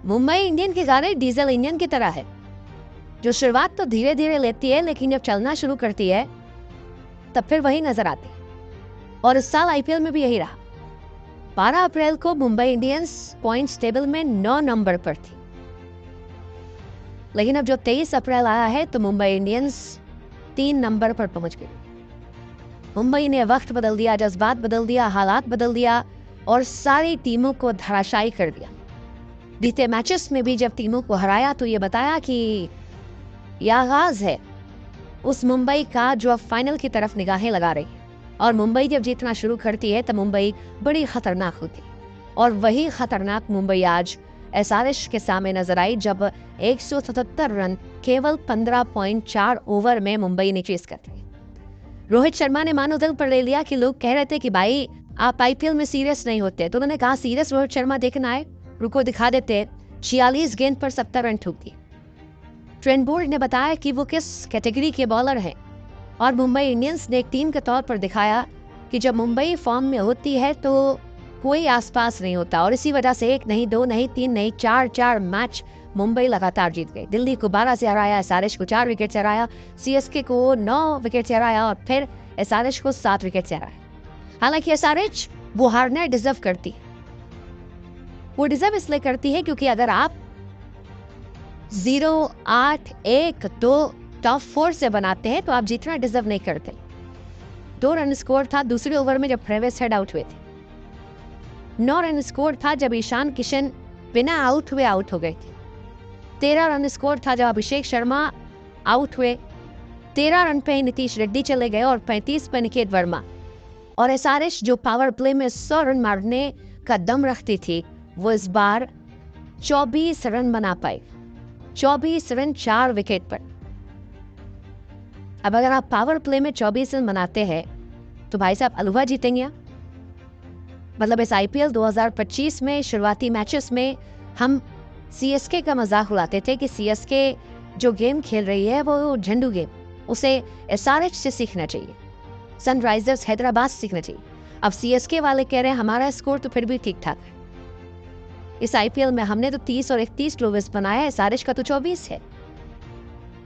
Mumbai Indian की गाड़ी diesel engine की तरह है, जो शुरुआत तो धीरे धीरे लेती है, लेकिन जब चलना शुरू करती है तब फिर वही नजर आती है। और इस साल आईपीएल में भी यही रहा। 12 अप्रैल को मुंबई इंडियंस पॉइंट्स टेबल में 9 नंबर पर थी, लेकिन अब जो 23 अप्रैल आया है तो मुंबई इंडियंस 3 नंबर पर पहुंच गई। मुंबई ने वक्त बदल दिया, जज्बात बदल दिया, हालात बदल दिया और सारी टीमों को धराशायी कर दिया। बीते मैचेस में भी जब टीमों को हराया तो ये बताया कि यह आगाज है उस मुंबई का जो अब फाइनल की तरफ निगाहें लगा रही है। और मुंबई जब जीतना शुरू करती है तब मुंबई बड़ी खतरनाक होती है, और वही खतरनाक मुंबई आज एसआरएच के सामने नजर आई जब 177 रन केवल 15.4 ओवर में मुंबई ने चेस कर ली। रोहित शर्मा ने मानो दिल पर ले लिया कि लोग कह रहे थे कि भाई आप आईपीएल में सीरियस नहीं होते, तो उन्होंने कहा सीरियस रोहित शर्मा देखना है, रुको दिखा देते। 46 गेंद पर 70 रन ठोक दिए। ट्रेंट बोल्ट ने बताया कि वो किस कैटेगरी के बॉलर हैं, और मुंबई इंडियंस ने एक टीम के तौर पर दिखाया कि जब मुंबई फॉर्म में होती है तो कोई आसपास नहीं होता, और इसी वजह से 1 नहीं 2 नहीं 3 नहीं 4 मैच मुंबई लगातार जीत गई। दिल्ली को 12 से हराया, एसआरएच को 4 विकेट से हराया, सीएसके को 9 विकेट से हराया और फिर एसआरएच को 7 विकेट से हराया। हालांकि एसआरएच वो हारना डिजर्व करती है। वो डिजर्व इसलिए करती है क्योंकि अगर आप 0, 8, 1, 2 टॉप 4 से बनाते हैं तो आप जीतना डिजर्व नहीं करते। 2 रन स्कोर था दूसरे ओवर में जब ट्रेविस हेड आउट हुए थे। 9 रन स्कोर था जब ईशान किशन बिना आउट हुए आउट हो गए थे। 13 रन स्कोर था जब अभिषेक शर्मा आउट हुए। 13 रन पे नीतीश रेड्डी चले गए और 35 पे निकेत वर्मा। और एसआरएच जो पावर प्ले में 100 रन मारने का दम रखती थी, वो इस बार 24 रन बना पाई। 24 रन 4 विकेट पर। अब अगर आप पावर प्ले में 24 रन बनाते हैं तो भाई साहब अलुवा जीतेंगे आप। मतलब इस आईपीएल 2025 में शुरुआती मैचेस में हम सीएसके का मजाक उड़ाते थे कि सीएसके जो गेम खेल रही है वो झंडू गेम, उसे एसआरएच से सीखना चाहिए, सनराइजर्स हैदराबाद से सीखना चाहिए। अब सीएसके वाले कह रहे हैं हमारा स्कोर तो फिर भी ठीक ठाक है। इस आईपीएल में हमने तो 30 और 31 लोवेस्ट बनाया, एसआरएच का तो 24 है,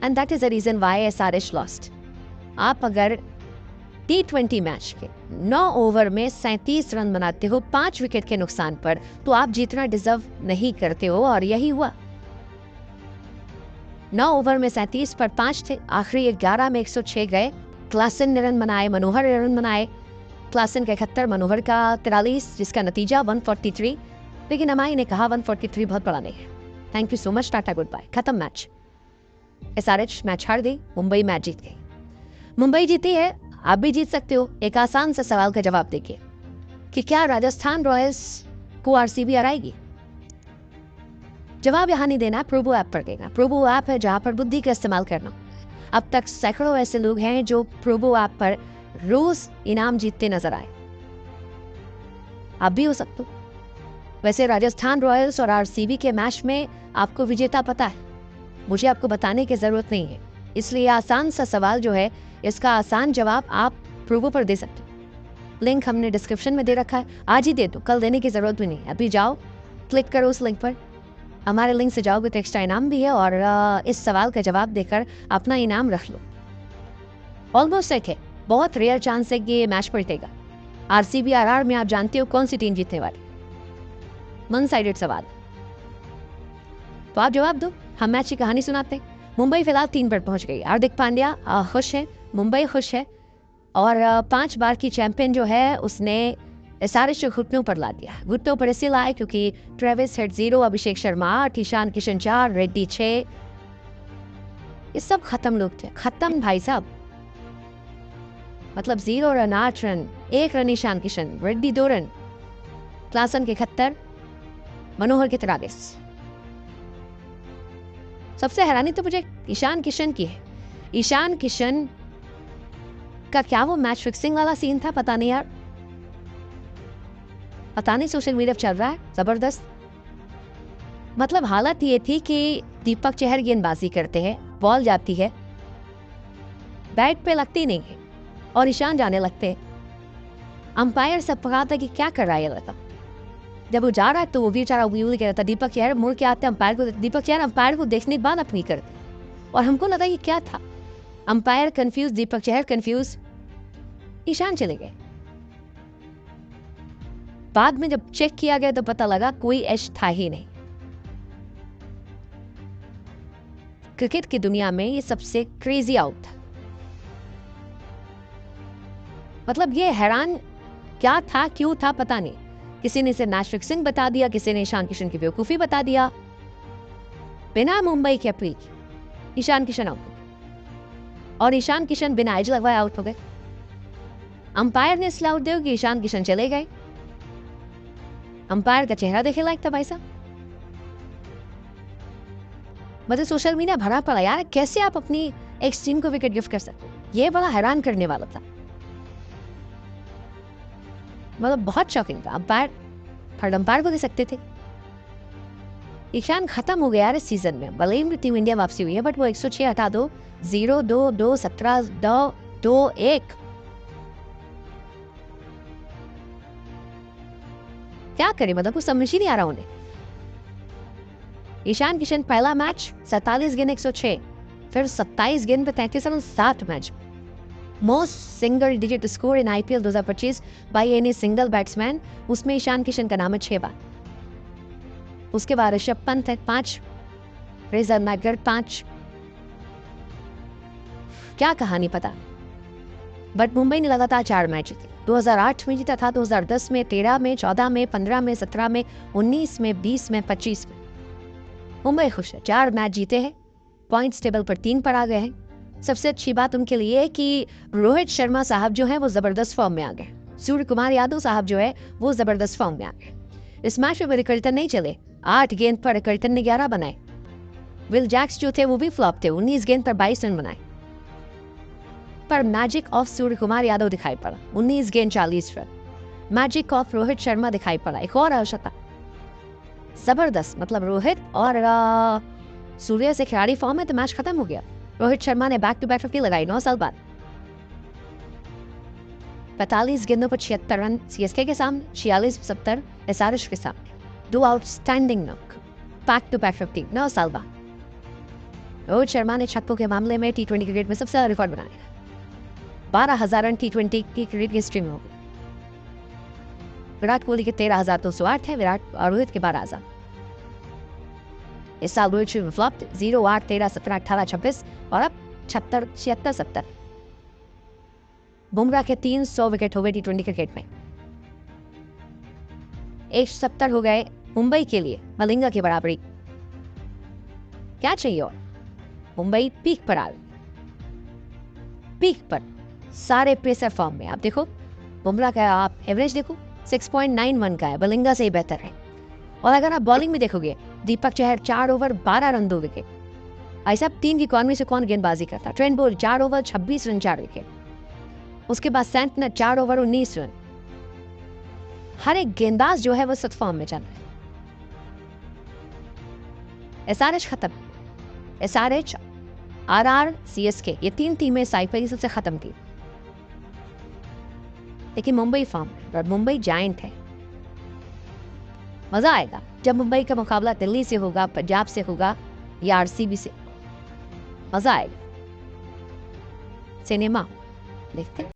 and that is the reason why SRH lost. आप अगर T20 मैच के 9 ओवर में 37 रन बनाते हो 5 विकेट के नुकसान पर, तो आप जीतना डिजर्व नहीं करते हो, और यही हुआ। 9 ओवर में 37 पर 5 थे, आखिरी 11 में 106 गए। क्लासन ने रन बनाए, मनोहर ने रन बनाए। क्लासन का 71, मनोहर का 43, जिसका नतीजा 143। लेकिन अमाई ने कहा 143 बहुत बड़ा नहीं है, thank you so much, tata good bye, खत्म मैच। एसआरएच मैच हार गई, मुंबई मैच जीत गई। मुंबई जीती है, आप भी जीत सकते हो। एक आसान सा सवाल का जवाब देखिए कि क्या राजस्थान रॉयल्स को आरसीबी हराएगी? जवाब यहां नहीं देना, प्रोबो ऐप पर देना। प्रोबो ऐप है जहां पर बुद्धि का इस्तेमाल करना। अब तक सैकड़ों ऐसे लोग हैं जो प्रोबो ऐप पर रोज इनाम जीतते नजर आए, आप भी हो सकते हो। वैसे राजस्थान रॉयल्स और आरसीबी के मैच में आपको विजेता पता है, मुझे आपको बताने की जरूरत नहीं है। इसलिए आसान सा सवाल जो है, इसका आसान जवाब आप प्रोबो पर दे सकते हो। लिंक हमने डिस्क्रिप्शन में दे रखा है, आज ही दे दो, कल देने की जरूरत भी नहीं। अभी जाओ, क्लिक करो उस लिंक पर, हमारे लिंक से जाओगे तो एक्स्ट्रा इनाम भी है, और इस सवाल का जवाब देकर अपना इनाम रख लो। ऑलमोस्ट सेट है, बहुत रेयर चांस है कि ये मैच पलटेगा। आरसीबी आरआर में आप जानते हो कौन सी टीम जीतने वाली? वन साइडेड सवाल, तो आप जवाब दो, हम मैच की कहानी सुनाते हैं। मुंबई फिलहाल 3 पर पहुंच गई। हार्दिक पांड्या खुश है, मुंबई खुश है, और 5 बार की चैंपियन जो है उसने एसआरएच को घुटनों पर ला दिया। घुटनों पर इसलिए लाए क्योंकि ट्रेविस हेड 0, अभिषेक शर्मा 8, ईशान किशन 4, रेड्डी 6, ये सब खत्म लोग थे, खत्म भाई साहब। मतलब 0 run, 8 run, 1 run Ishan Kishan, Reddy 2 run, Klaasen के 71, मनोहर के 43। सबसे हैरानी तो मुझे ईशान किशन की है। ईशान किशन का क्या वो मैच फिक्सिंग वाला सीन था? पता नहीं यार, पता नहीं, सोशल मीडिया पर चल रहा है जबरदस्त। मतलब हालत ये थी कि दीपक चहर गेंदबाजी करते हैं, बॉल जाती है, बैट पे लगती नहीं है और ईशान जाने लगते हैं। अंपायर सब पकड़ता कि क्या कर रहा है ये लड़का, जब वो जा रहा है तो वो बेचारा व्यूल कह रहा था दीपक चहर मुड़ के आते अंपायर को, दीपक चहर अंपायर को देखने के बाद अपनी करते, और हमको लगा ये क्या था। Umpire confuse, Deepak Chahar confuse, Ishan चले गए। बाद में जब चेक किया गया तो पता लगा कोई एच था ही नहीं। क्रिकेट की दुनिया में ये सबसे क्रेजी आउट था। मतलब ये हैरान क्या था, क्यों था पता नहीं। किसी ने इसे नाशविक सिंह बता दिया, किसी ने ईशान किशन की बेवकूफी बता दिया। बिना मुंबई के अपील ईशान किशन आउट हो गए, और ईशान किशन बिना एज लगवाए आउट हो गए। अंपायर ने इसलिए आउट दिया कि ईशान किशन चले गए। अंपायर का चेहरा देखे लायक था भाई साहब। मतलब सोशल मीडिया भरा पड़ा यार, कैसे आप अपनी एक्स टीम को विकेट गिफ्ट कर सकते हो। ये बड़ा हैरान करने वाला था, मतलब बहुत शॉकिंग था। अंपायर थर्ड अंपायर को दे सकते थे। ईशान खत्म हो गया यार इस सीजन में, भले ही टीम इंडिया वापसी हुई है, बट वो 106 हटा दो, 0 2 2 17 2 2 1 क्या करे, मतलब कुछ समझ ही नहीं आ रहा उन्हें। ईशान किशन पहला मैच 47 गेंद 106, फिर 27 गेंद पे 33 run 7 match. Most single digit score in IPL 2025 by any single batsman, उसमें ईशान किशन का नाम है 6 बार। उसके बाद ऋषभ पंत है 5, रेजर मैकग्रेथ 5। क्या कहानी पता, बट मुंबई ने लगातार 4 मैच जीते। 2008 में जीता था, 2010 में, 13 में, 14 में, 15 में, 17 में, 19 में, 20 में, 25 में। मुंबई खुश है, 4 मैच जीते हैं, पॉइंट्स टेबल पर 3 पर आ गए हैं। सबसे अच्छी बात उनके लिए है कि रोहित शर्मा साहब जो हैं वो जबरदस्त फॉर्म में आ गए। सूर्य कुमार यादव साहब जो है वो जबरदस्त फॉर्म में आ गए। इस मैच में रिकल्टन नहीं चले, 8 गेंद पर रिकल्टन ने 11 बनाए। विल जैक्स जो थे वो भी फ्लॉप थे, 19 गेंद पर 22 रन बनाए। पर मैजिक ऑफ सूर्य कुमार यादव दिखाई पड़ा, 19 गेंद 40 run. Magic of Rohit Sharma दिखाई पड़ा, एक और अर्शता जबरदस्त। मतलब रोहित और सूर्य से खिलाड़ी फॉर्म है तो मैच खत्म हो गया। रोहित शर्मा ने बैक टू बैक 50 लगाई 9 साल बाद। 45 गेंदों पर 76 रन सीएसके के सामने, 46 70 एसआरएच के सामने। 2 outstanding knock, back to back 50 9 साल बाद। रोहित शर्मा ने छक्कों के मामले में टी20 क्रिकेट में सबसे ज्यादा रिकॉर्ड बनाया, 12,000 रन टी20 की क्रिकेट की हिस्ट्री में हो गए। विराट कोहली के 13,208 है, विराट और रोहित के 12,000। इस साल रोहित शर्मा फ्लॉप 0 8 13 17 18 26 और अब 76 76 70। बुमराह के 300 विकेट हो गए टी20 क्रिकेट में। 170 हो गए मुंबई के लिए, मलिंगा की बराबरी। क्या चाहिए और, मुंबई पीक पर आ गई, पीक पर सारे पेसर फॉर्म में। आप देखो बुमराह का आप एवरेज देखो 6.91 का है, मलिंगा से ही बेहतर है। और अगर आप बॉलिंग में देखोगे, Deepak Chahar 4 over 12 run 2 wicket. ऐसा टीम की इकॉनमी से कौन गेंदबाजी करता। Trent Boult 4 over 26 run 4 wicket. उसके बाद सैंटनर 4 ओवर 19 रन। हर एक गेंदबाज जो है वो सत फॉर्म में चल रहा है। एसआरएच खत्म, एसआरएच आरआर सीएसके ये 3 टीमें साइफर सबसे खत्म की। लेकिन मुंबई फॉर्म और मुंबई जायंट है। मजा आएगा जब मुंबई का मुकाबला दिल्ली से होगा, पंजाब से होगा या आरसीबी से। मजा आएगा, सिनेमा देखते हैं।